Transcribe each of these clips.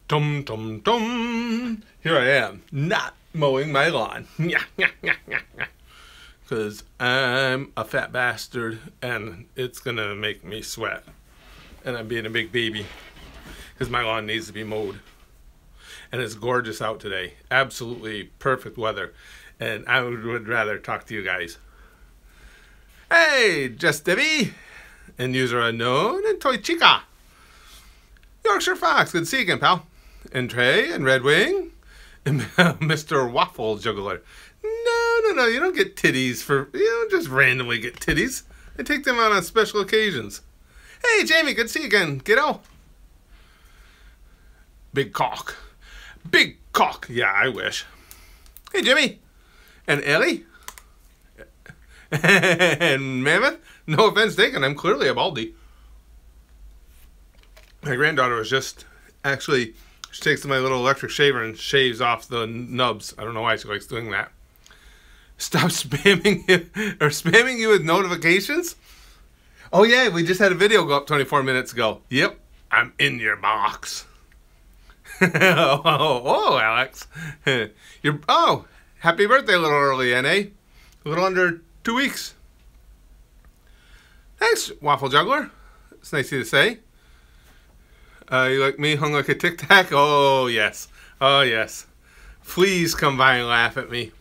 Dum dum dum. Here I am, not mowing my lawn. Because I'm a fat bastard and it's gonna make me sweat. And I'm being a big baby. Because my lawn needs to be mowed. And it's gorgeous out today. Absolutely perfect weather. And I would rather talk to you guys. Hey, Just Debbie. And user unknown and Toy Chica. Yorkshire Fox, good to see you again, pal. And Trey and Red Wing. And Mr. Waffle Juggler. No, you don't get titties for, you don't just randomly get titties. I take them out on special occasions. Hey, Jamie, good to see you again, kiddo. Big cock. Big cock. Yeah, I wish. Hey, Jimmy. And Ellie. And Mammoth. No offense taken, I'm clearly a baldy. My granddaughter was just, actually, she takes my little electric shaver and shaves off the nubs. I don't know why she likes doing that. Stop spamming you with notifications? Oh yeah, we just had a video go up 24 minutes ago. Yep, I'm in your box. oh, Alex. Happy birthday a little early, NA. A little under 2 weeks. Thanks, Waffle Juggler. It's nice of you to say. You like me, hung like a Tic Tac? Oh, yes. Oh, yes. Please come by and laugh at me.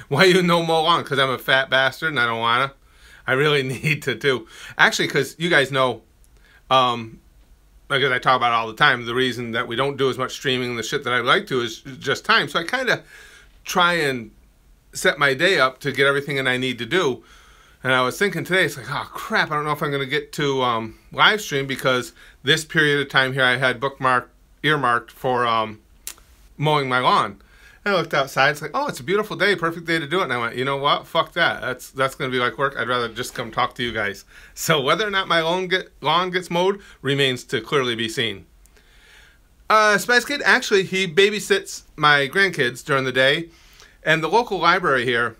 Why you no mow on? Because I'm a fat bastard and I don't want to? I really need to, too. Actually, because you guys know, because I talk about it all the time, the reason that we don't do as much streaming and the shit that I'd like to is just time. So I kind of try and set my day up to get everything that I need to do. And I was thinking today, it's like, oh crap, I don't know if I'm going to get to live stream because this period of time here I had earmarked for mowing my lawn. And I looked outside, it's like, oh, it's a beautiful day, perfect day to do it. And I went, you know what, fuck that. That's going to be like work. I'd rather just come talk to you guys. So whether or not my lawn gets mowed remains to clearly be seen. Spaz Kid, actually, he babysits my grandkids during the day. And the local library here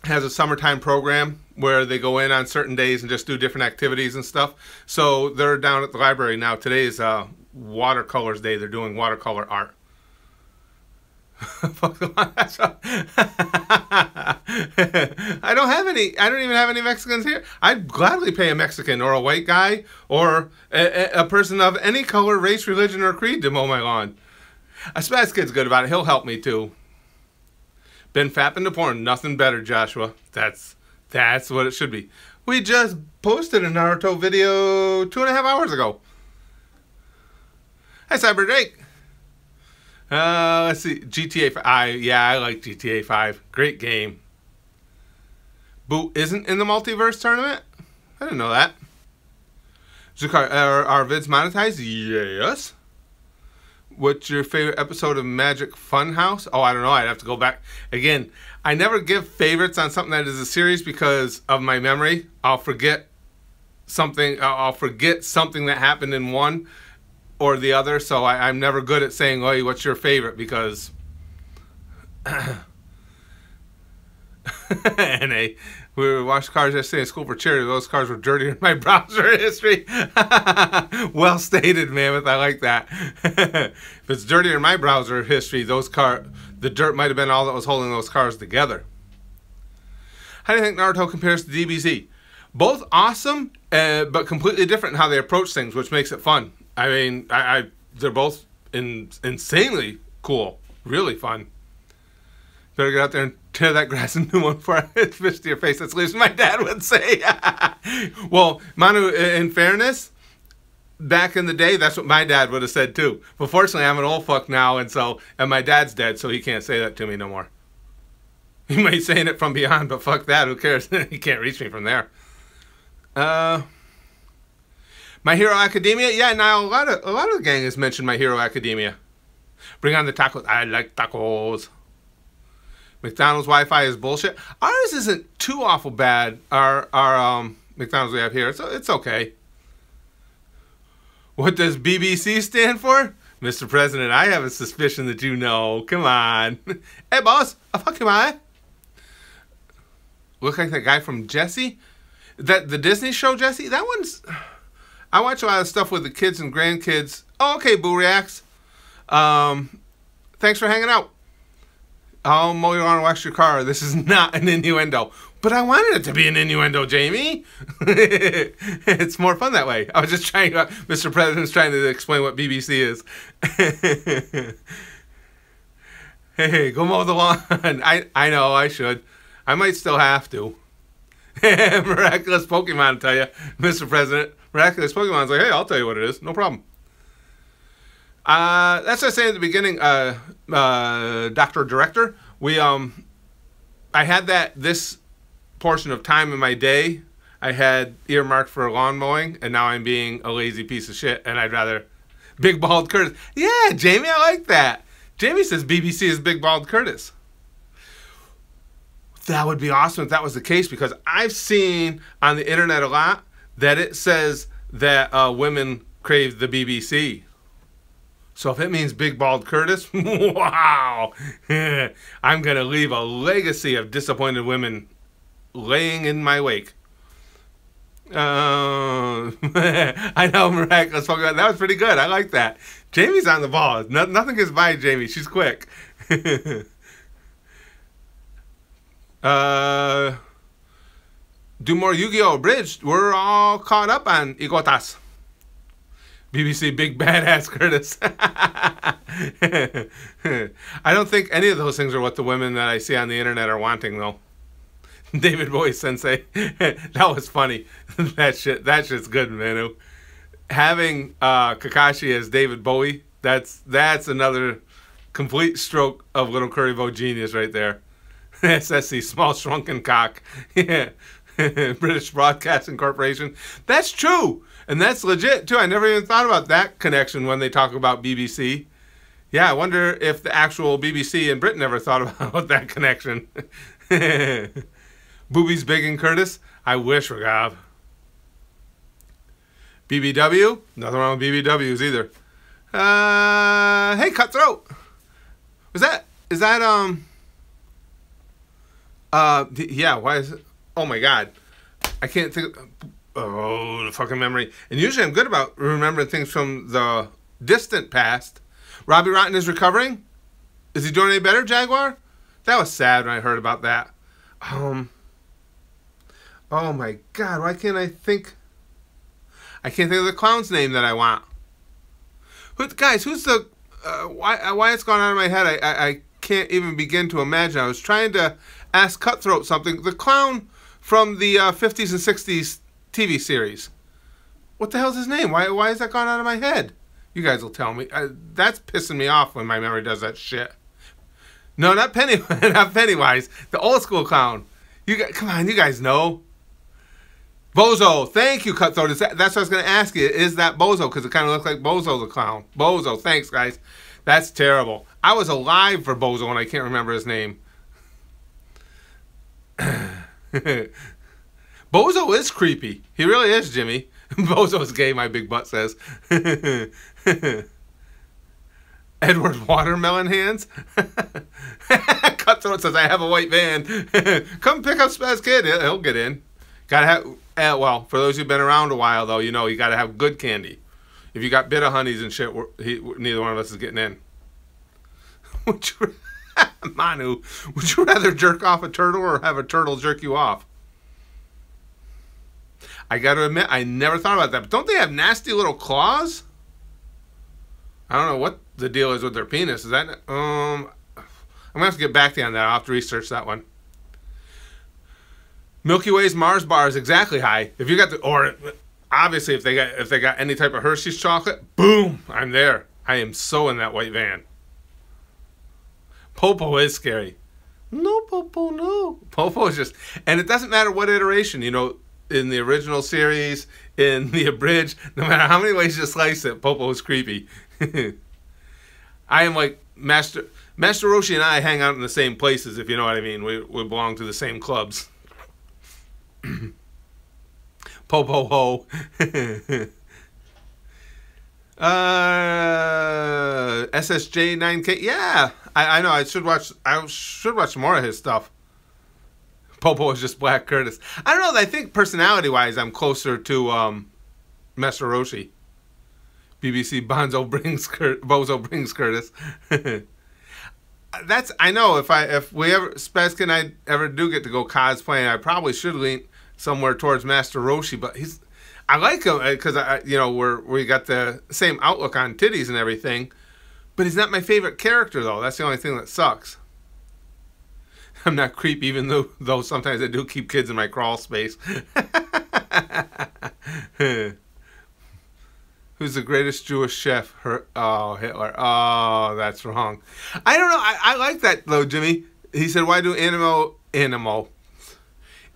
has a summertime program where they go in on certain days and just do different activities and stuff. So they're down at the library now. Today is watercolors day. They're doing watercolor art. I don't even have any Mexicans here. I'd gladly pay a Mexican or a white guy or a person of any color, race, religion, or creed to mow my lawn. A Spaz Kid's good about it. He'll help me too. Been fapping to porn. Nothing better, Joshua. That's what it should be. We just posted a Naruto video 2.5 hours ago. Hi, Cyber Drake. Let's see. GTA 5. Yeah, I like GTA 5. Great game. Boo isn't in the multiverse tournament? I didn't know that. Zukar, are vids monetized? Yes. What's your favorite episode of Magic Funhouse? Oh, I don't know. I'd have to go back. Again, I never give favorites on something that is a series because of my memory. I'll forget something that happened in one or the other. So I'm never good at saying, oh, what's your favorite? Because... NA. We watched cars yesterday in school for charity. Those cars were dirtier in my browser history. Well stated, Mammoth. I like that. If it's dirtier in my browser history, the dirt might have been all that was holding those cars together. How do you think Naruto compares to DBZ? Both awesome, but completely different in how they approach things, which makes it fun. I mean, they're both insanely cool. Really fun. Better get out there and tear that grass and do one before I fish to your face. That's at least my dad would say. Well, Manu, in fairness, back in the day, that's what my dad would have said too. But fortunately, I'm an old fuck now, and my dad's dead, so he can't say that to me no more. He might be saying it from beyond, but fuck that. Who cares? He can't reach me from there. My Hero Academia? Yeah, now a lot of the gang has mentioned My Hero Academia. Bring on the tacos. I like tacos. McDonald's Wi-Fi is bullshit. Ours isn't too awful bad. Our McDonald's we have here, so it's okay. What does BBC stand for? Mr. President, I have a suspicion that you know. Come on. Hey, boss. Fuck you, man. Look like that guy from Jessie? The Disney show, Jessie? That one's... I watch a lot of stuff with the kids and grandkids. Oh, okay, Boo Reacts. Thanks for hanging out. I'll mow your lawn and wax your car. This is not an innuendo. But I wanted it to be an innuendo, Jamie. It's more fun that way. I was just trying to... Mr. President's trying to explain what BBC is. Hey, go mow the lawn. I know, I should. I might still have to. Miraculous Pokemon, tell you. Mr. President. Miraculous Pokemon's like, hey, I'll tell you what it is. No problem. That's what I was saying at the beginning, Dr. Director. I had this portion of time in my day I had earmarked for lawn mowing, and now I'm being a lazy piece of shit, and I'd rather... Big Bald Curtis. Yeah, Jamie, I like that. Jamie says BBC is Big Bald Curtis. That would be awesome if that was the case, because I've seen on the internet a lot that it says that women crave the BBC. So if it means Big Bald Curtis, wow. I'm going to leave a legacy of disappointed women laying in my wake. I know, Miraculous Pokemon. That was pretty good. I like that. Jamie's on the ball. Nothing gets by Jamie. She's quick. Do more Yu-Gi-Oh! Abridged. We're all caught up on Igotas. BBC Big Badass Curtis. I don't think any of those things are what the women that I see on the internet are wanting, though. David Bowie Sensei. That was funny. That shit's good, Manu. Having Kakashi as David Bowie, that's another complete stroke of Little Currybo genius right there. SSC, Small Shrunken Cock. Yeah. British Broadcasting Corporation. That's true. And that's legit, too. I never even thought about that connection when they talk about BBC. Yeah, I wonder if the actual BBC in Britain ever thought about that connection. Boobies Big and Curtis? I wish, Ragav. BBW? Nothing wrong with BBWs either. Hey, Cutthroat! Is that, yeah, why is it? Oh my God. I can't think, oh, the fucking memory. And usually I'm good about remembering things from the distant past. Robbie Rotten is recovering? Is he doing any better, Jaguar? That was sad when I heard about that. Oh my God, why can't I think? I can't think of the clown's name that I want. Guys, who's the... why it's gone out of my head, I can't even begin to imagine. I was trying to ask Cutthroat something. The clown from the 50s and 60s TV series. What the hell's his name? Why has that gone out of my head? You guys will tell me. That's pissing me off when my memory does that shit. No, not Pennywise. The old school clown. You guys, come on, you guys know. Bozo. Thank you, Cutthroat. That's what I was going to ask you. Is that Bozo? Because it kind of looks like Bozo the clown. Bozo. Thanks, guys. That's terrible. I was alive for Bozo and I can't remember his name. Bozo is creepy. He really is, Jimmy. Bozo's gay, my big butt says. Edward Watermelon Hands. Cutthroat says, I have a white van. Come pick up Spaz Kid. He'll get in. Gotta have, well, for those who've been around a while, though, you know, you gotta have good candy. If you got bitter honeys and shit, neither one of us is getting in. Manu, would you rather jerk off a turtle or have a turtle jerk you off? I gotta admit, I never thought about that. But don't they have nasty little claws? I don't know what the deal is with their penis. Is that... I'm gonna have to get back to you on that. I'll have to research that one. Milky Way's Mars bar is exactly high. If you got the... Or, obviously, if they got any type of Hershey's chocolate, boom! I'm there. I am so in that white van. Popo is scary. No, Popo, no. Popo is just... And it doesn't matter what iteration, you know... In the original series, in the abridged, no matter how many ways you slice it, Popo is creepy. I am like Master Roshi and I hang out in the same places, if you know what I mean. We belong to the same clubs. Popo ho. SSJ 9K. Yeah, I know. I should watch more of his stuff. Popo is just Black Curtis. I don't know. I think personality-wise, I'm closer to Master Roshi. BBC Bozo brings Curtis. I know if Spaz and I ever do get to go cosplaying, I probably should lean somewhere towards Master Roshi, but I like him because we got the same outlook on titties and everything, but he's not my favorite character though. That's the only thing that sucks. I'm not creep, even though sometimes I do keep kids in my crawl space. Who's the greatest Jewish chef? Oh, Hitler. Oh, that's wrong. I don't know. I like that, though, Jimmy. He said, why do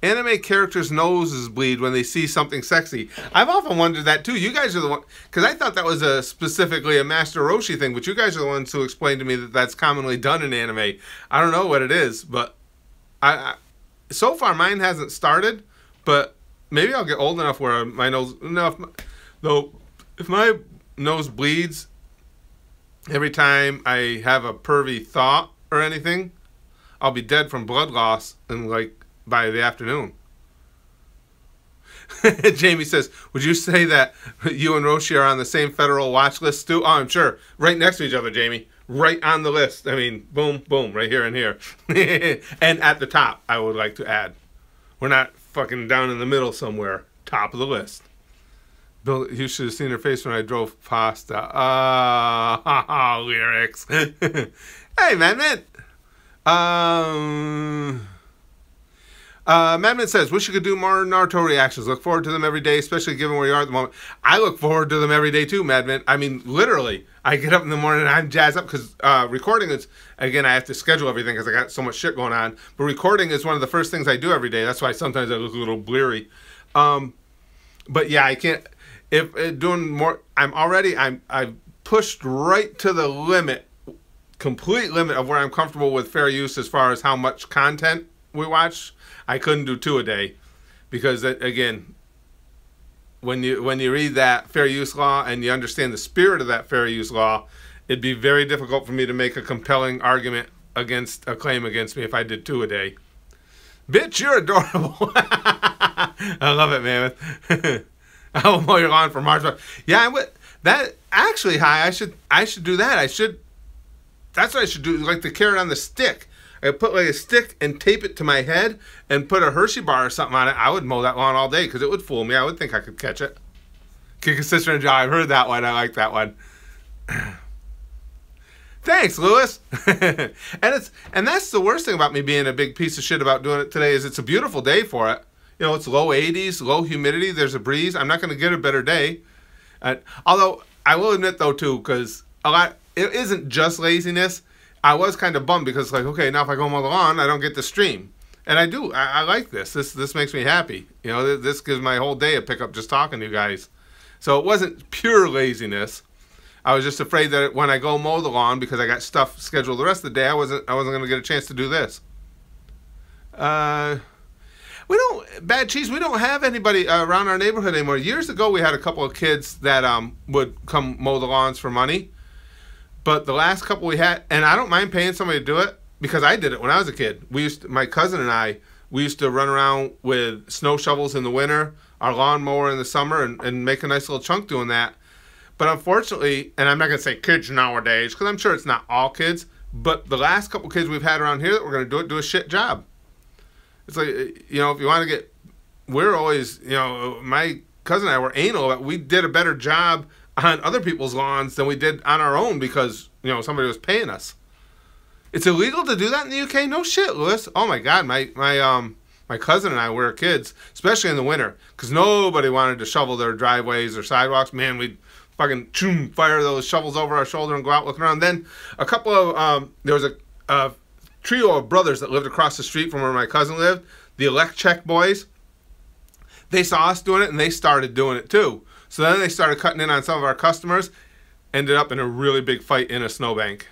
anime characters' noses bleed when they see something sexy? I've often wondered that, too. You guys are the one, because I thought that was specifically a Master Roshi thing, but you guys are the ones who explained to me that that's commonly done in anime. I don't know what it is, but so far mine hasn't started, but maybe I'll get old enough where my nose... If my nose bleeds every time I have a pervy thought or anything, I'll be dead from blood loss by the afternoon. Jamie says, would you say that you and Roshi are on the same federal watch list too? Oh, I'm sure. Right next to each other, Jamie. Right on the list. I mean, boom, boom, right here and here. And at the top, I would like to add. We're not fucking down in the middle somewhere. Top of the list. Bill, you should have seen her face when I drove pasta. Lyrics. Hey, man. Madman says, wish you could do more Naruto reactions. Look forward to them every day, especially given where you are at the moment. I look forward to them every day too, Madman. I mean, literally. I get up in the morning and I'm jazzed up because recording is, again, I have to schedule everything because I got so much shit going on. But recording is one of the first things I do every day. That's why sometimes I look a little bleary. But yeah, I can't. If doing more, I've pushed right to the limit, complete limit of where I'm comfortable with fair use as far as how much content we watch. I couldn't do 2 a day because again, when you read that fair use law and you understand the spirit of that fair use law, it'd be very difficult for me to make a compelling argument against a claim against me if I did 2 a day. Bitch, you're adorable. I love it, man. I will mow your lawn for March. Yeah, I would. That actually, I should do that. That's what I should do. Like the carrot on the stick. I put like a stick and tape it to my head and put a Hershey bar or something on it. I would mow that lawn all day because it would fool me. I would think I could catch it. Kick a sister in the jaw. I've heard that one. I like that one. Thanks, Lewis. and that's the worst thing about me being a big piece of shit about doing it today is it's a beautiful day for it. You know, it's low 80s, low humidity. There's a breeze. I'm not going to get a better day. Although, I will admit, though, too, because it isn't just laziness. I was kind of bummed because, like, okay, now if I go mow the lawn, I don't get to stream. And I do. I like this. This makes me happy. You know, this gives my whole day a pickup just talking to you guys. So it wasn't pure laziness. I was just afraid that when I go mow the lawn, because I got stuff scheduled the rest of the day, I wasn't going to get a chance to do this. We don't have anybody around our neighborhood anymore. Years ago, we had a couple of kids that would come mow the lawns for money. But the last couple we had, and I don't mind paying somebody to do it because I did it when I was a kid. My cousin and I, we used to run around with snow shovels in the winter, our lawnmower in the summer, and make a nice little chunk doing that. But unfortunately, and I'm not going to say kids nowadays, because I'm sure it's not all kids, but the last couple kids we've had around here that were going to do a shit job. It's like, you know, if you want to get, we're always, you know, my cousin and I were anal, but we did a better job on other people's lawns than we did on our own because, you know, somebody was paying us. It's illegal to do that in the UK? No shit, Lewis. Oh my God, my cousin and I were kids, especially in the winter, because nobody wanted to shovel their driveways or sidewalks. Man, we'd fucking fire those shovels over our shoulder and go out looking around. Then a couple of, there was a trio of brothers that lived across the street from where my cousin lived, the Elect Check boys. They saw us doing it and they started doing it too. So then they started cutting in on some of our customers, ended up in a really big fight in a snowbank.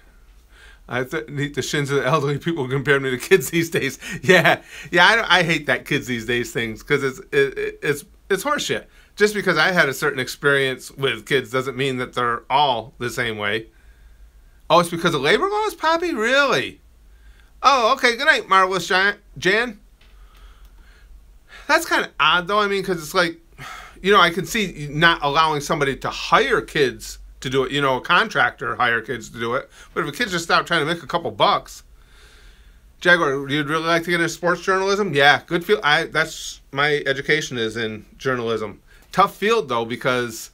I think the shins of the elderly people compared me to kids these days. Yeah, I hate that kids these days things because it's horseshit. Just because I had a certain experience with kids doesn't mean that they're all the same way. Oh, it's because of labor laws, Poppy? Really? Oh, okay. Good night, Marvelous Jan. That's kind of odd, though. I mean, because it's like, you know, I can see not allowing somebody to hire kids to do it. You know, a contractor hire kids to do it. But if a kid's just out trying to make a couple bucks, Jaguar, you'd really like to get into sports journalism? Yeah, good field. That's my education is in journalism. Tough field though, because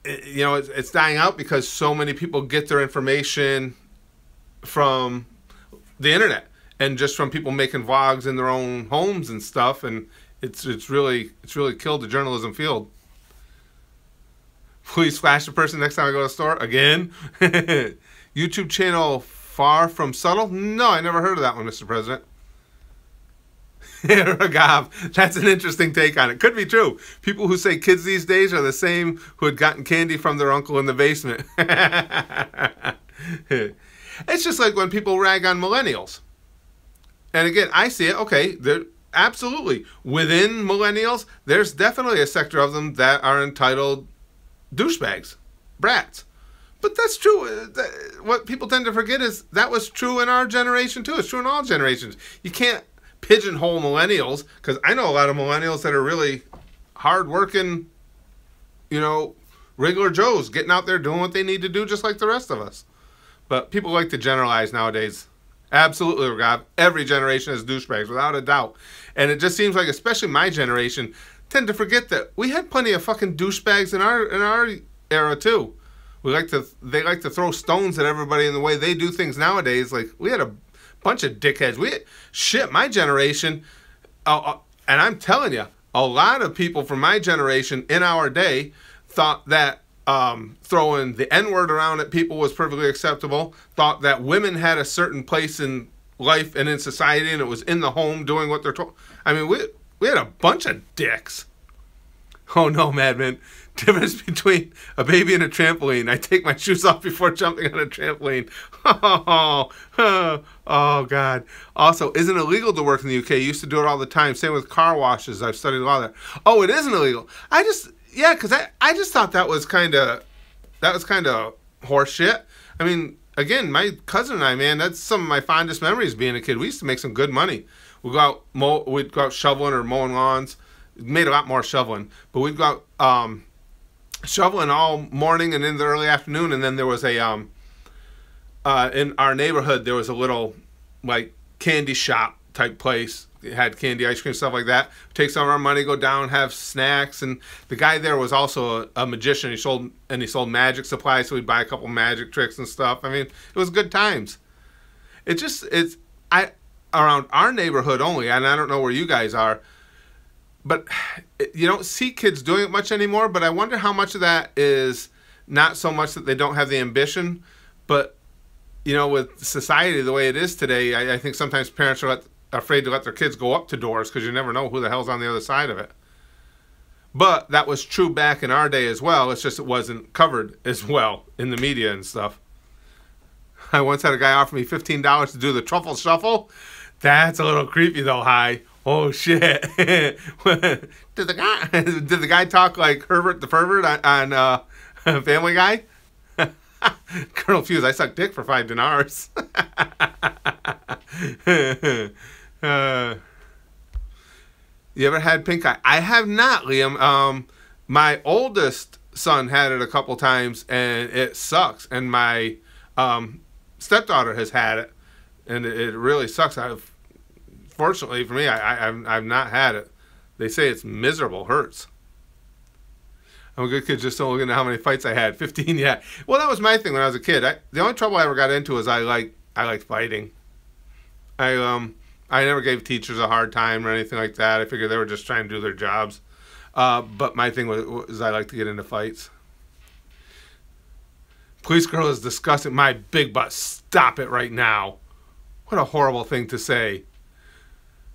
you know it's dying out because so many people get their information from the internet and just from people making vlogs in their own homes and stuff, and it's really killed the journalism field. Please flash the person next time I go to the store again. YouTube channel Far From Subtle? No, I never heard of that one, Mr. President. Ragav, that's an interesting take on it. Could be true. People who say kids these days are the same who had gotten candy from their uncle in the basement. It's just like when people rag on millennials. And again, I see it. Okay, they're absolutely within millennials. There's definitely a sector of them that are entitled douchebags, brats. But that's true. What people tend to forget is that was true in our generation too. It's true in all generations. You can't pigeonhole millennials, because I know a lot of millennials that are really hard-working, you know, regular Joes, getting out there doing what they need to do just like the rest of us. But people like to generalize nowadays. Absolutely, Rob. Every generation has douchebags, without a doubt. And it just seems like, especially my generation, tend to forget that we had plenty of fucking douchebags in our era too. They like to throw stones at everybody in the way they do things nowadays. Like, we had a bunch of dickheads. My generation, and I'm telling you, a lot of people from my generation in our day thought that throwing the N-word around at people was perfectly acceptable, thought that women had a certain place in life and in society, and it was in the home doing what they're told. I mean, we had a bunch of dicks. Oh no, Madman. Difference between a baby and a trampoline. I take my shoes off before jumping on a trampoline. Oh, God. Also, isn't it illegal to work in the UK? I used to do it all the time. Same with car washes. I've studied law there. Oh, it isn't illegal. Yeah, because I just thought that was kind of horse shit. I mean, again, my cousin and I, man, that's some of my fondest memories being a kid. We used to make some good money. We'd go out shoveling or mowing lawns. We made a lot more shoveling. But we'd go out shoveling all morning and in the early afternoon, and then there was a in our neighborhood there was a little like candy shop type place. It had candy, ice cream, stuff like that. Take some of our money, go down, have snacks, and the guy there was also a magician. He sold magic supplies, so we'd buy a couple magic tricks and stuff. I mean, it was good times. It's around our neighborhood only, and I don't know where you guys are. But you don't see kids doing it much anymore, but I wonder how much of that is not so much that they don't have the ambition, but, you know, with society the way it is today, I think sometimes parents are afraid to let their kids go up to doors because you never know who the hell's on the other side of it. But that was true back in our day as well. It's just it wasn't covered as well in the media and stuff. I once had a guy offer me $15 to do the truffle shuffle. That's a little creepy though, Hi. Oh shit! Did the guy talk like Herbert the Pervert on Family Guy? Colonel Fuse, I sucked dick for 5 dinars. You ever had pink eye? I have not, Liam. My oldest son had it a couple times, and it sucks. And my stepdaughter has had it, and it really sucks. Fortunately for me, I've not had it. They say it's miserable, hurts. I'm a good kid, just don't look into how many fights I had. 15, yeah. Well, that was my thing when I was a kid. The only trouble I ever got into was I liked fighting. I never gave teachers a hard time or anything like that. I figured they were just trying to do their jobs. But my thing was I like to get into fights. Police girl is disgusting. My big butt. Stop it right now. What a horrible thing to say.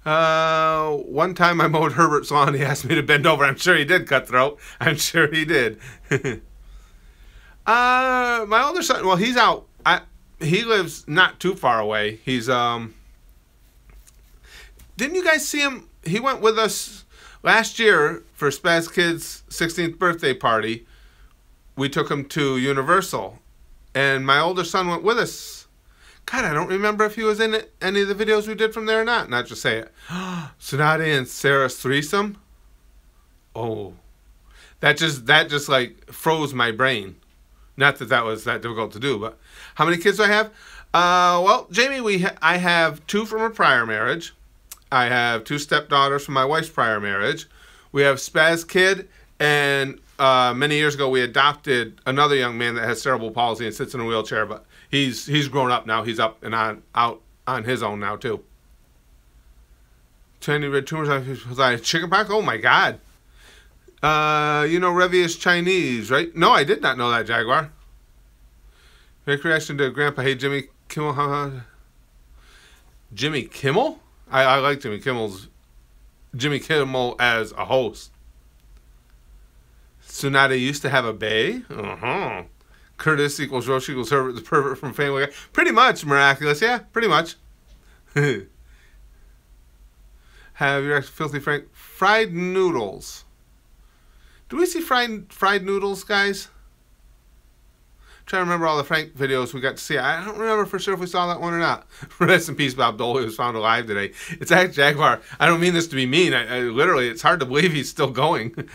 One time I mowed Herbert's lawn. He asked me to bend over. I'm sure he did, Cutthroat. I'm sure he did. My older son, well, he's out. He lives not too far away. He's, didn't you guys see him? He went with us last year for Spaz Kid's 16th birthday party. We took him to Universal, and my older son went with us. God, I don't remember if he was in any of the videos we did from there or not. Not just say it. Tsunade and Sarah's threesome. Oh, that just like froze my brain. Not that that was that difficult to do, but how many kids do I have? Well, Jamie, I have 2 from a prior marriage. I have 2 stepdaughters from my wife's prior marriage. We have Spaz kid, and many years ago we adopted another young man that has cerebral palsy and sits in a wheelchair, but he's grown up now. He's up and out on his own now too. Tiny red tumors on chickenpox. Oh my God. You know Revy is Chinese, right? No, I did not know that, Jaguar. Make reaction to Grandpa. Hey, Jimmy Kimmel. Jimmy Kimmel? I like Jimmy Kimmel as a host. Tsunade used to have a bae. Curtis equals Roshi equals Herbert the pervert from Family Guy. Pretty much, Miraculous. Yeah, pretty much. Have your filthy Frank fried noodles? Do we see fried noodles, guys? I'm trying to remember all the Frank videos we got to see. I don't remember for sure if we saw that one or not. Rest in peace, Bob Dole. He was found alive today. It's actually Jaguar. I don't mean this to be mean. I literally, it's hard to believe he's still going.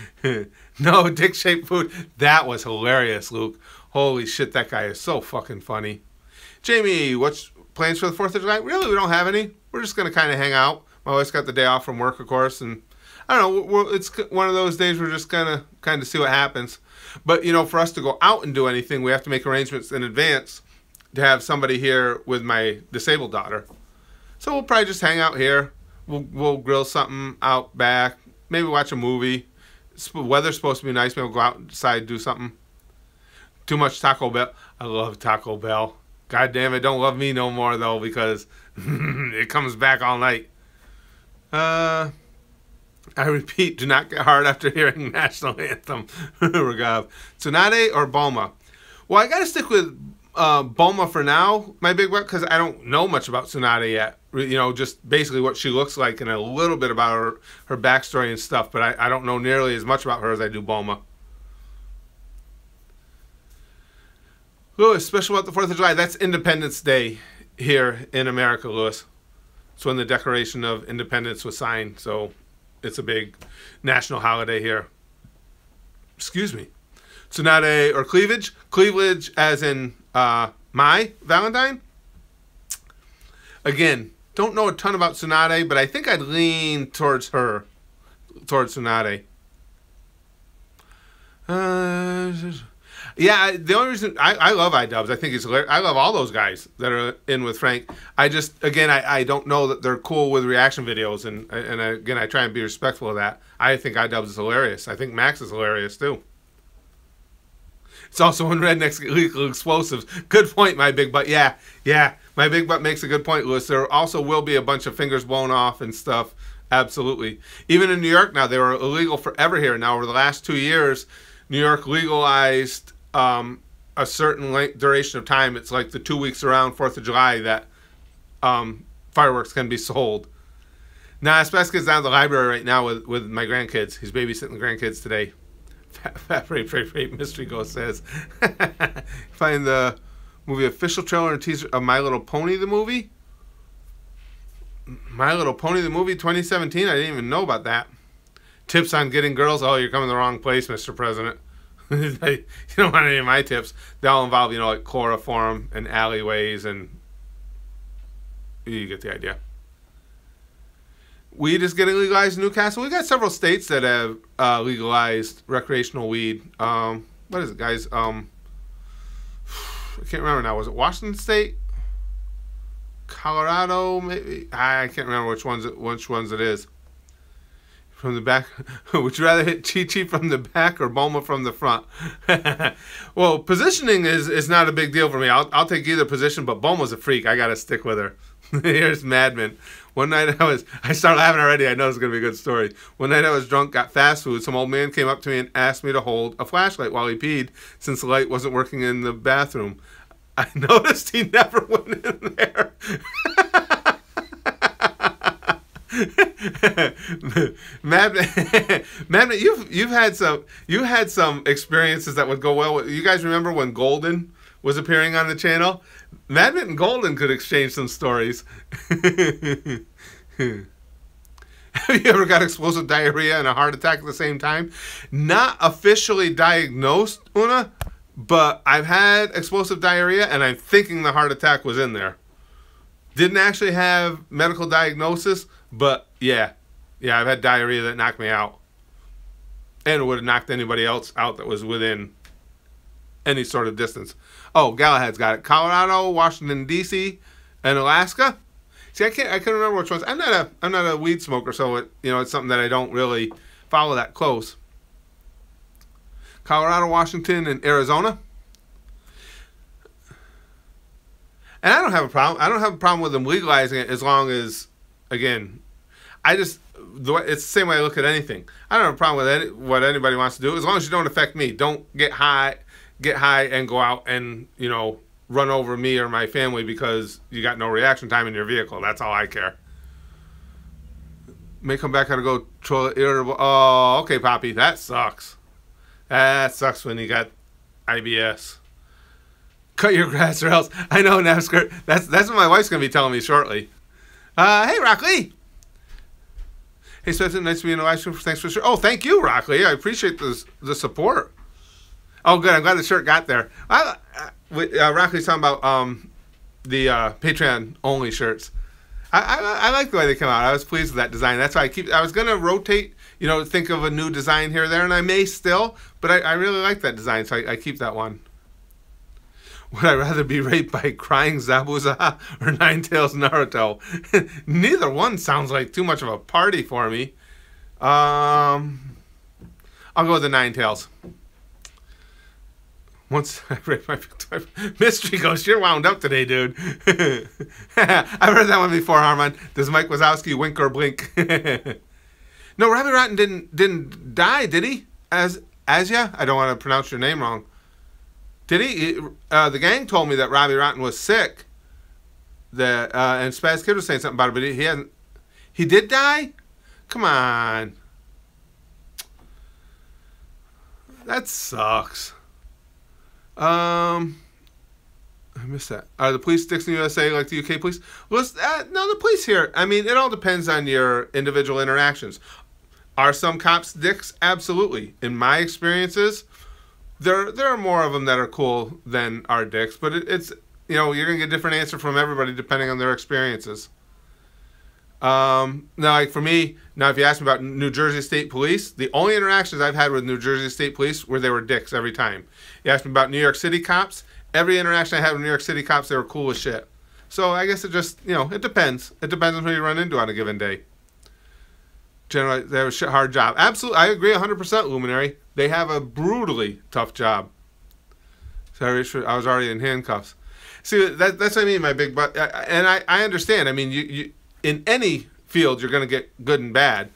No, dick-shaped food. That was hilarious, Luke. Holy shit, that guy is so fucking funny. Jamie, what's plans for the 4th of July? Really, we don't have any. We're just going to kind of hang out. My wife's got the day off from work, of course, and I don't know. It's one of those days we're just gonna kind of see what happens. But you know, for us to go out and do anything, we have to make arrangements in advance to have somebody here with my disabled daughter. So we'll probably just hang out here. We'll grill something out back. Maybe watch a movie. Weather's supposed to be nice. Maybe we'll go outside, do something. Too much Taco Bell. I love Taco Bell. God damn it, don't love me no more though, because it comes back all night. I repeat, do not get hard after hearing national anthem. Ragav. Tsunade or Bulma? Well, I got to stick with Bulma for now, my big butt, because I don't know much about Tsunade yet. You know, just basically what she looks like and a little bit about her backstory and stuff, but I don't know nearly as much about her as I do Bulma. Lewis, special about the 4th of July. That's Independence Day here in America, Lewis. It's when the Declaration of Independence was signed, so it's a big national holiday here. Excuse me. Tsunade or cleavage? Cleavage as in my Valentine? Again, don't know a ton about Tsunade, but I think I'd lean towards her. Towards Tsunade. Yeah, the only reason I love iDubbbz, I think it's hilarious. I love all those guys that are in with Frank. I just, again, I don't know that they're cool with reaction videos, and again, I try and be respectful of that. I think iDubbbz is hilarious. I think Max is hilarious too. It's also when rednecks get lethal explosives. Good point, my big butt. Yeah, my big butt makes a good point, Lewis. There also will be a bunch of fingers blown off and stuff. Absolutely. Even in New York now, they were illegal forever here. Now, over the last 2 years, New York legalized a certain duration of time. It's like the 2 weeks around 4th of July that fireworks can be sold. Now, Spaz is down at the library right now with my grandkids. He's babysitting the grandkids today. Fat Rape Mystery Ghost says. Find the movie official trailer and teaser of My Little Pony the movie. My Little Pony the movie 2017. I didn't even know about that. Tips on getting girls. Oh, you're coming to the wrong place, Mr. President. You don't want any of my tips. They all involve, you know, like chloroform and alleyways, and you get the idea. Weed is getting legalized in Newcastle. We got several states that have legalized recreational weed. What is it, guys? I can't remember now. Was it Washington State? Colorado? Maybe. I can't remember which ones it is. From the back. Would you rather hit Chi-Chi from the back or Bulma from the front? Well, positioning is not a big deal for me. I'll take either position, but Bulma's a freak. I got to stick with her. Here's Madman. One night I started laughing already. I know it's going to be a good story. One night I was drunk, got fast food. Some old man came up to me and asked me to hold a flashlight while he peed since the light wasn't working in the bathroom. I noticed he never went in there. Madman, you've had some experiences that would go well with you guys. Remember when Golden was appearing on the channel? Madman and Golden could exchange some stories. Have you ever got explosive diarrhea and a heart attack at the same time? Not officially diagnosed, Una, But I've had explosive diarrhea, and I'm thinking the heart attack was in there. Didn't actually have medical diagnosis, but yeah, I've had diarrhea that knocked me out. And it would have knocked anybody else out that was within any sort of distance. Oh, Galahad's got it. Colorado, Washington, D.C., and Alaska. See, I can't remember which ones. I'm not a weed smoker, so it's something that I don't really follow that close. Colorado, Washington, and Arizona. And I don't have a problem. I don't have a problem with them legalizing it as long as, again, it's the same way I look at anything. I don't have a problem with what anybody wants to do as long as you don't affect me. Don't get high and go out and run over me or my family because you got no reaction time in your vehicle. That's all I care. May come back how to go irritable. Oh, okay, Poppy. That sucks. That sucks when you got IBS. Cut your grass or else. I know, NASCAR. That's what my wife's going to be telling me shortly. Hey, Rock Lee. Hey, Spencer. Nice to be in the live stream. Thanks for the shirt. Oh, thank you, Rock Lee. I appreciate the support. Oh, good. I'm glad the shirt got there. Rock Lee's talking about the Patreon-only shirts. I like the way they come out. I was pleased with that design. That's why I was going to rotate, think of a new design here or there, and I may still, but I really like that design, so I keep that one. Would I rather be raped by crying Zabuza or Ninetales Naruto? Neither one sounds like too much of a party for me. I'll go with the Ninetales. Once I raped my victim. Mystery Ghost, you're wound up today, dude. I've heard that one before, Harmon. Does Mike Wazowski wink or blink? No, Robbie Rotten didn't die, did he? Asya? I don't want to pronounce your name wrong. Did he? The gang told me that Robbie Rotten was sick. And Spaz Kid was saying something about it, but he hasn't. He did die? Come on. That sucks. I missed that. Are the police sticks in the USA like the UK police? Well, no, the police here. I mean, it all depends on your individual interactions. Are some cops dicks? Absolutely. In my experiences, there are more of them that are cool than are dicks, but it's you're gonna get a different answer from everybody depending on their experiences. Now, like for me, now if you ask me about New Jersey State Police, the only interactions I've had with New Jersey State Police were they were dicks every time. You asked me about New York City cops, every interaction I had with New York City cops, they were cool as shit. So I guess it just, it depends. It depends on who you run into on a given day. Generally, they have a shit hard job. Absolutely, I agree 100%, Luminary. They have a brutally tough job. Sorry, I was already in handcuffs. See, that's what I mean, my big butt. And I understand. I mean, you in any field, you're going to get good and bad.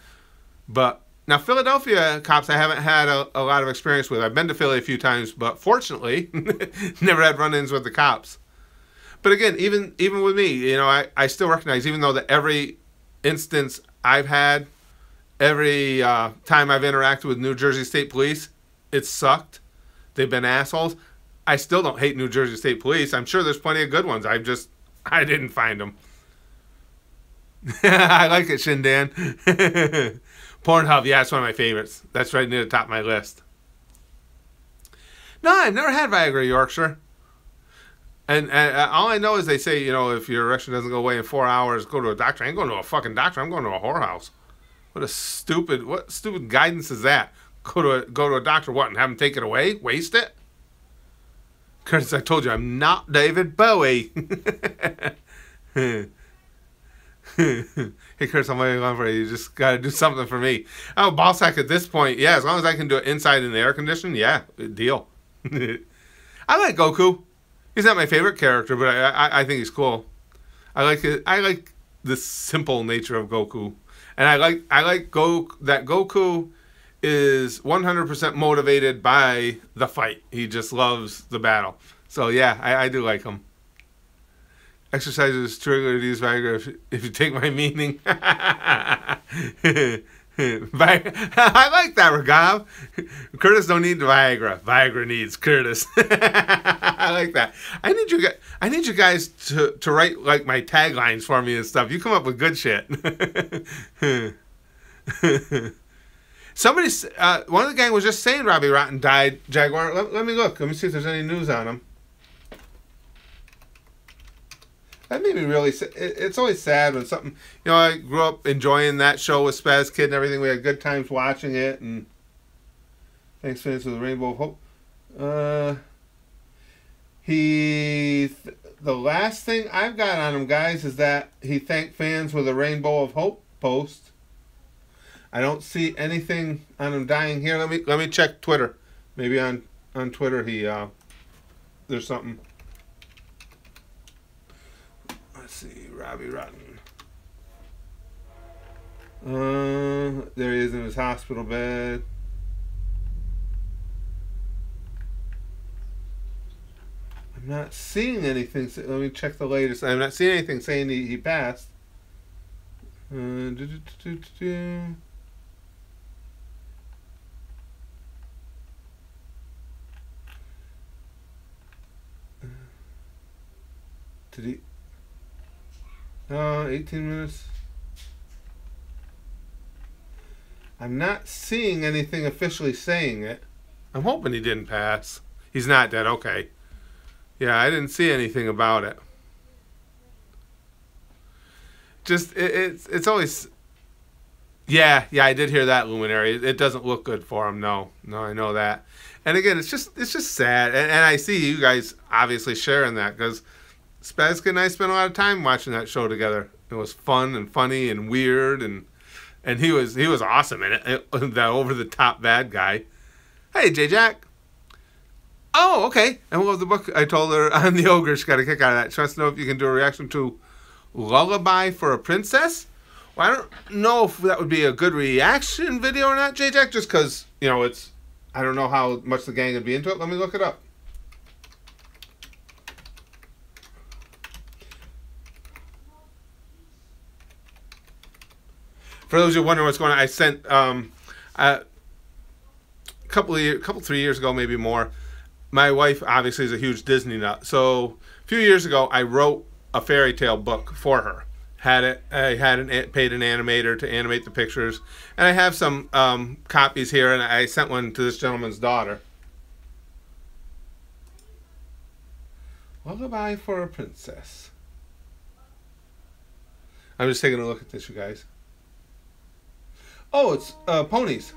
But now, Philadelphia cops, I haven't had a lot of experience with. I've been to Philly a few times, but fortunately, never had run-ins with the cops. But again, even with me, I still recognize, even though that every instance I've had, every time I've interacted with New Jersey State Police, it sucked. They've been assholes. I still don't hate New Jersey State Police. I'm sure there's plenty of good ones. I didn't find them. I like it, Shindan. Pornhub, yeah, it's one of my favorites. That's right near the top of my list. No, I've never had Viagra Yorkshire. And all I know is they say, if your erection doesn't go away in 4 hours, go to a doctor. I ain't going to a fucking doctor. I'm going to a whorehouse. What stupid guidance is that? Go to a doctor, what, and have him take it away? Waste it? Curtis, I told you, I'm not David Bowie. Hey, Curtis, I'm waiting on for you. You just got to do something for me. Oh, ball sack at this point. Yeah, as long as I can do it inside in the air conditioning, yeah, deal. I like Goku. He's not my favorite character, but I think he's cool. I like the simple nature of Goku. And I like that Goku is 100% motivated by the fight. He just loves the battle. So yeah, I do like him. Exercises trigger to use Viagra if you take my meaning. I like that, Ragav. Curtis don't need Viagra. Viagra needs Curtis. I like that. I need you guys to write like my taglines for me and stuff. You come up with good shit. Somebody, one of the gang was just saying Robbie Rotten died. Jaguar, let me look. Let me see if there's any news on him. That made me really. It's always sad when something. You know, I grew up enjoying that show with Spaz Kid and everything. We had good times watching it. And thanks, fans, for the Rainbow of Hope. The last thing I've got on him, guys, is that he thanked fans with a Rainbow of Hope post. I don't see anything on him dying here. Let me check Twitter. Maybe on Twitter he there's something. Let's see, Robbie Rotten. There he is in his hospital bed. I'm not seeing anything. Let me check the latest. I'm not seeing anything saying he passed. Did he? 18 minutes. I'm not seeing anything officially saying it. I'm hoping he didn't pass. He's not dead. Okay. Yeah, I didn't see anything about it. Just it's always. Yeah, I did hear that, Luminary. It doesn't look good for him. No, I know that. And again, it's just sad. And I see you guys obviously sharing that because Spaz and I spent a lot of time watching that show together. It was fun and funny and weird, and he was awesome in it. That over the top bad guy. Hey, J Jack. Oh, okay. And what was the book? I told her on the ogre. She got a kick out of that. She wants to know if you can do a reaction to Lullaby for a Princess. Well, I don't know if that would be a good reaction video or not, J Jack. Just because it's. I don't know how much the gang would be into it. Let me look it up. For those of you wondering what's going on, I sent a couple 3 years ago, maybe more. My wife obviously is a huge Disney nut, so a few years ago I wrote a fairy tale book for her. I paid an animator to animate the pictures, and I have some copies here, and I sent one to this gentleman's daughter. Lullaby for a Princess. I'm just taking a look at this, you guys. Oh, it's ponies.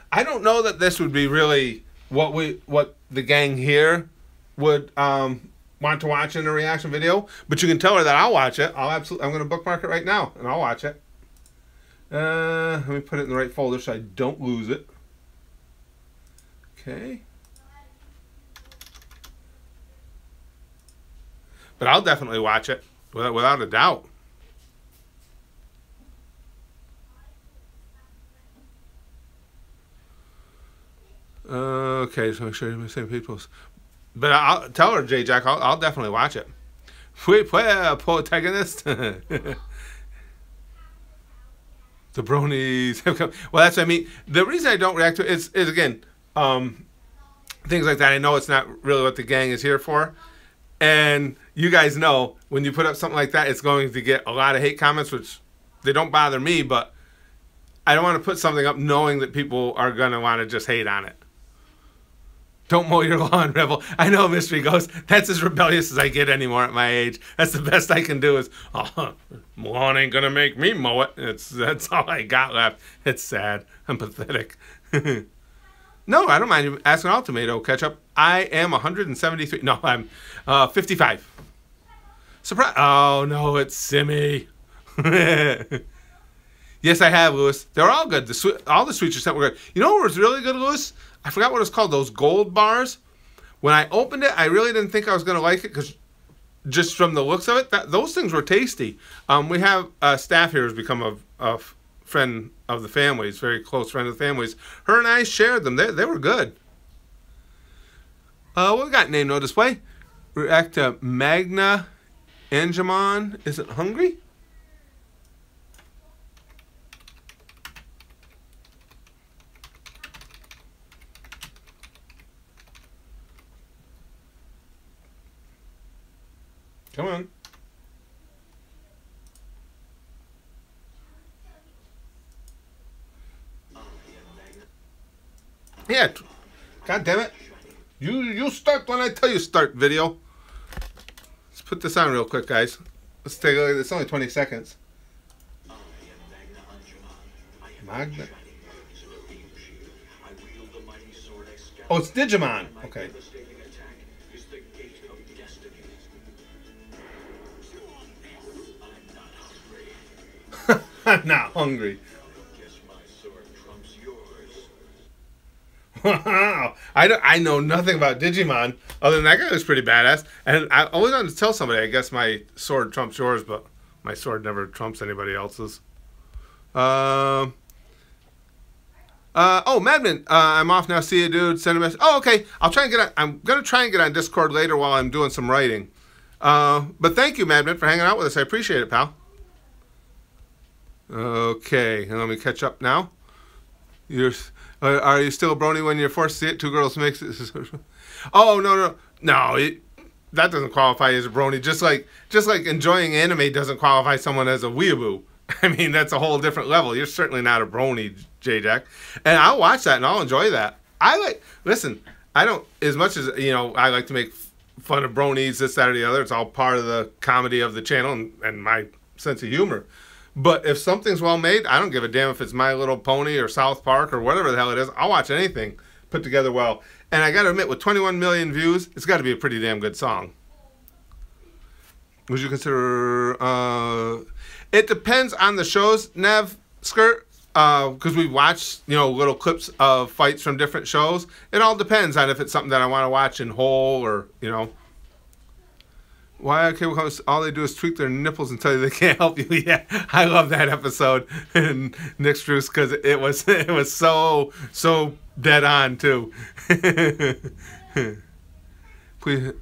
I don't know that this would be really what the gang here would want to watch in a reaction video, but you can tell her that I'll watch it. I'm going to bookmark it right now, and I'll watch it. Let me put it in the right folder so I don't lose it. Okay. But I'll definitely watch it, without a doubt. Okay, so make sure you're the same people. But I'll tell her, J Jack, I'll definitely watch it. Fui protagonist. The bronies have come. Well, that's what I mean. The reason I don't react to it is again, things like that. I know it's not really what the gang is here for. And you guys know when you put up something like that, it's going to get a lot of hate comments, which they don't bother me, but I don't want to put something up knowing that people are going to want to just hate on it. Don't mow your lawn, Rebel. I know Mystery Ghost. That's as rebellious as I get anymore at my age. That's the best I can do is, lawn ain't going to make me mow it. That's all I got left. It's sad. I'm pathetic. No, I don't mind you asking all tomato ketchup. I am 173. No, I'm 55. Surprise. Oh, no, it's Simmy. Yes, I have, Lewis. They're all good. All the sweets you sent were good. You know what was really good, Lewis? I forgot what it's called. Those gold bars. When I opened it, I really didn't think I was going to like it because just from the looks of it, those things were tasty. We have staff here who's become a friend of the family's, very close friend of the family's. Her and I shared them. They were good. What we got? Name no display. React to Magna Angemon. Is it hungry? Come on. Yeah. God damn it. You start when I tell you start, video. Let's put this on real quick, guys. Let's take a look at this. It's only 20 seconds. Magna. Oh, it's Digimon. Okay. I'm not hungry. Wow. I know nothing about Digimon other than that guy was pretty badass. And I always wanted to tell somebody, I guess my sword trumps yours, but my sword never trumps anybody else's. Oh, Madman, I'm off now. See you, dude. Send a message. Oh, okay. I'll try and get on. I'm going to try and get on Discord later while I'm doing some writing. But thank you, Madman, for hanging out with us. I appreciate it, pal. Okay. And let me catch up now. Are you still a brony when you're forced to see it? Two girls makes it. Oh, no. That doesn't qualify as a brony. Just like enjoying anime doesn't qualify someone as a weeaboo. I mean, that's a whole different level. You're certainly not a brony, J-Jack. And I'll watch that and I'll enjoy that. Listen, I don't, as much as, I like to make fun of bronies, this, that, or the other. It's all part of the comedy of the channel and my sense of humor. But if something's well made, I don't give a damn if it's My Little Pony or South Park or whatever the hell it is. I'll watch anything put together well. And I got to admit, with 21 million views, it's got to be a pretty damn good song. Would you consider... It depends on the shows, Nev, Skirt, because we watch, little clips of fights from different shows. It all depends on if it's something that I want to watch in whole or, Why cable companies, all they do is tweak their nipples and tell you they can't help you. Yeah, I love that episode, and Nick Struce, because it was so dead on too. Please,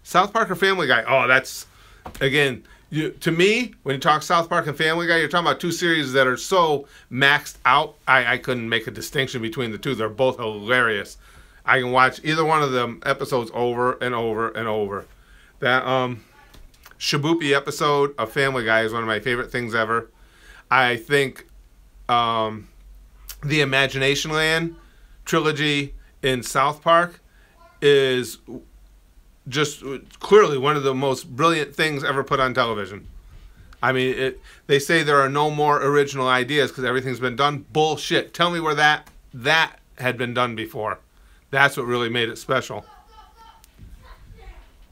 South Park or Family Guy? Oh, that's again. To me, when you talk South Park and Family Guy, you're talking about two series that are so maxed out. I couldn't make a distinction between the two. They're both hilarious. I can watch either one of them episodes over and over and over. That Shibupi episode of Family Guy is one of my favorite things ever. I think the Imagination Land trilogy in South Park is just clearly one of the most brilliant things ever put on television. I mean, they say there are no more original ideas because everything's been done. Bullshit. Tell me where that had been done before. That's what really made it special.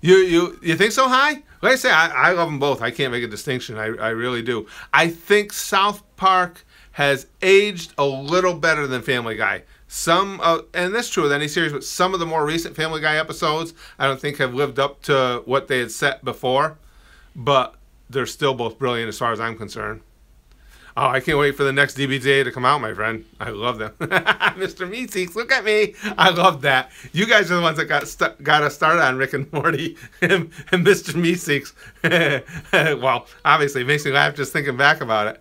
You think so, High? Like I say, I love them both. I can't make a distinction. I really do. I think South Park has aged a little better than Family Guy. And that's true with any series, but some of the more recent Family Guy episodes I don't think have lived up to what they had set before. But they're still both brilliant as far as I'm concerned. Oh, I can't wait for the next DVD to come out, my friend. I love them. Mr. Meeseeks, look at me. I love that. You guys are the ones that got us started on Rick and Morty and Mr. Meeseeks. Well, obviously, it makes me laugh just thinking back about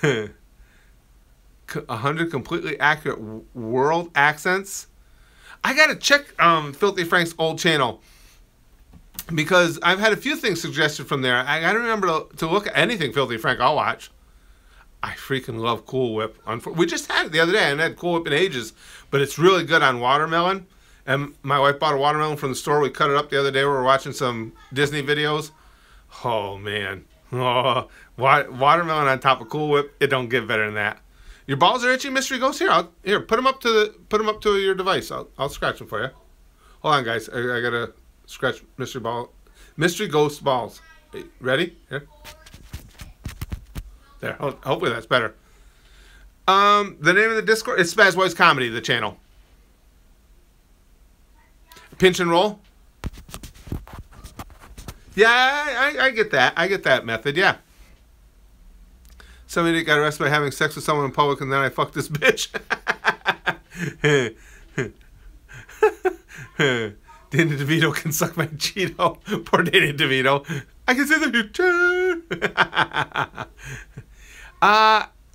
it. 100 completely accurate world accents. I got to check Filthy Frank's old channel, because I've had a few things suggested from there. I gotta remember to look at anything Filthy Frank I'll watch. I freaking love Cool Whip. We just had it the other day. I haven't had Cool Whip in ages, but it's really good on watermelon. And my wife bought a watermelon from the store. We cut it up the other day. We were watching some Disney videos. Oh, man. Oh, watermelon on top of Cool Whip. It don't get better than that. Your balls are itchy, Mystery Ghost? Here, put them up to your device. I'll scratch them for you. Hold on, guys. I gotta scratch Mystery Ghost balls. Hey, ready? Here. There. Hopefully that's better. The name of the Discord is Spaz Boys Comedy, the channel. Pinch and roll. Yeah, I get that. I get that method. Yeah. Somebody got arrested by having sex with someone in public, and then I fucked this bitch. Danny DeVito can suck my Cheeto. Poor Danny DeVito. I can see the future.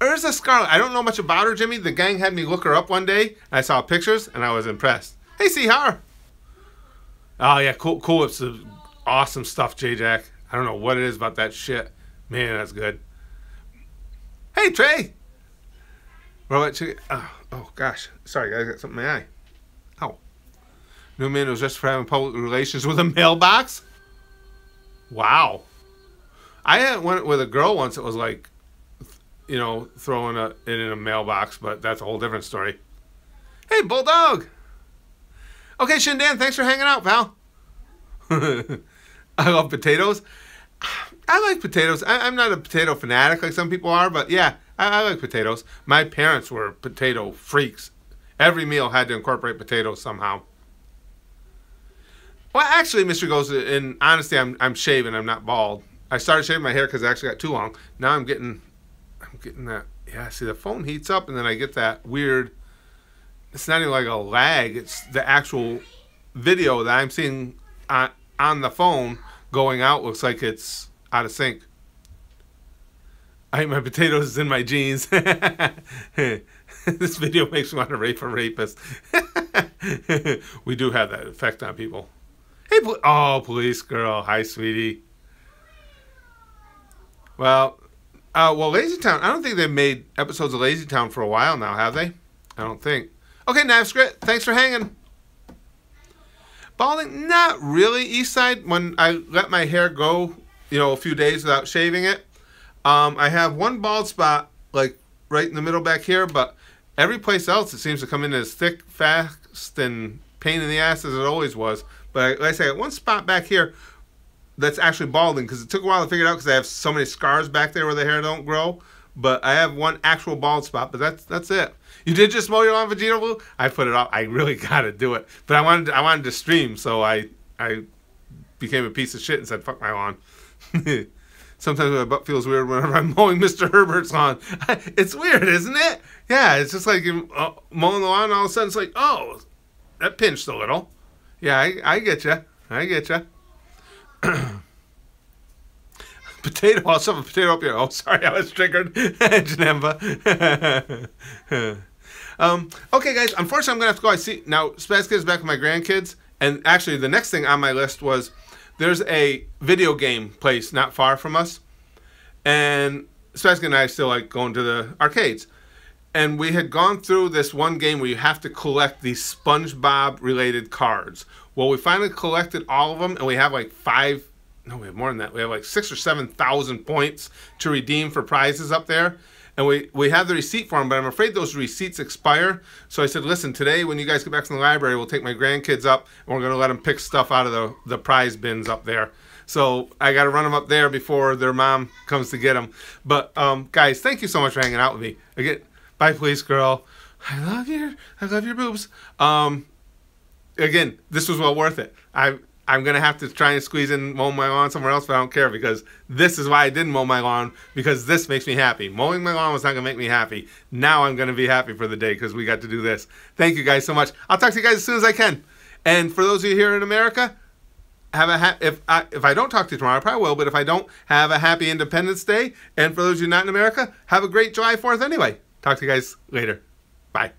Urza Scarlet. I don't know much about her, Jimmy. The gang had me look her up one day. I saw pictures, and I was impressed. Hey, Sihar. Oh, yeah. Cool Whip's awesome stuff, J-Jack. I don't know what it is about that shit. Man, that's good. Hey, Trey. Robot chicken. Oh gosh. Sorry, guys. I got something in my eye. Ow. New man was just for having public relations with a mailbox? Wow. I went with a girl once that was like, you know, throwing it in a mailbox, but that's a whole different story. Hey, Bulldog! Okay, Shindan, thanks for hanging out, pal. I love potatoes. I like potatoes. I'm not a potato fanatic like some people are, but yeah, I like potatoes. My parents were potato freaks. Every meal had to incorporate potatoes somehow. Well, actually, Mr. Goes, in honesty, I'm shaving. I'm not bald. I started shaving my hair because I actually got too long. Now I'm getting that. Yeah, see, the phone heats up, and then I get that weird. It's not even like a lag. It's the actual video that I'm seeing on the phone going out. Looks like it's out of sync. I hate my potatoes in my jeans. This video makes me want to rape a rapist. We do have that effect on people. Hey, police girl. Hi, sweetie. Well, Lazy Town. I don't think they've made episodes of Lazy Town for a while now, have they? I don't think. Okay, Navscript. Thanks for hanging. Balding, not really. East Side, when I let my hair go, you know, a few days without shaving it, I have one bald spot, like, right in the middle back here, but every place else it seems to come in as thick, fast, and pain in the ass as it always was. But like I say, I got one spot back here that's actually balding, because it took a while to figure it out because I have so many scars back there where the hair don't grow. But I have one actual bald spot, but that's it. You did just mow your lawn, Vegeta Blue? I put it off. I really got to do it. But I wanted to stream, so I became a piece of shit and said, fuck my lawn. Sometimes my butt feels weird whenever I'm mowing Mr. Herbert's lawn. It's weird, isn't it? Yeah, it's just like you're mowing the lawn, and all of a sudden it's like, oh, that pinched a little. Yeah, I get you. I get you. Potato, I'll shove a potato up here. Oh, sorry, I was triggered. Janemba. Okay, guys, unfortunately, I'm going to have to go. I see, now, Spaz Kid is back with my grandkids, and actually, the next thing on my list was, there's a video game place not far from us, and Spaz Kid and I still like going to the arcades. And we had gone through this one game where you have to collect these SpongeBob-related cards. Well, we finally collected all of them, and we have like we have more than that. We have like 6,000 or 7,000 points to redeem for prizes up there. And we have the receipt for them, but I'm afraid those receipts expire. So I said, listen, today when you guys get back from the library, we'll take my grandkids up, and we're going to let them pick stuff out of the prize bins up there. So I got to run them up there before their mom comes to get them. But, guys, thank you so much for hanging out with me. Again, bye, police girl. I love your boobs. Again, this was well worth it. I'm going to have to try and squeeze in mowing my lawn somewhere else, but I don't care, because this is why I didn't mow my lawn, because this makes me happy. Mowing my lawn was not going to make me happy. Now I'm going to be happy for the day because we got to do this. Thank you guys so much. I'll talk to you guys as soon as I can. And for those of you here in America, if I don't talk to you tomorrow, I probably will, but if I don't, have a happy Independence Day. And for those of you not in America, have a great July 4th anyway. Talk to you guys later. Bye.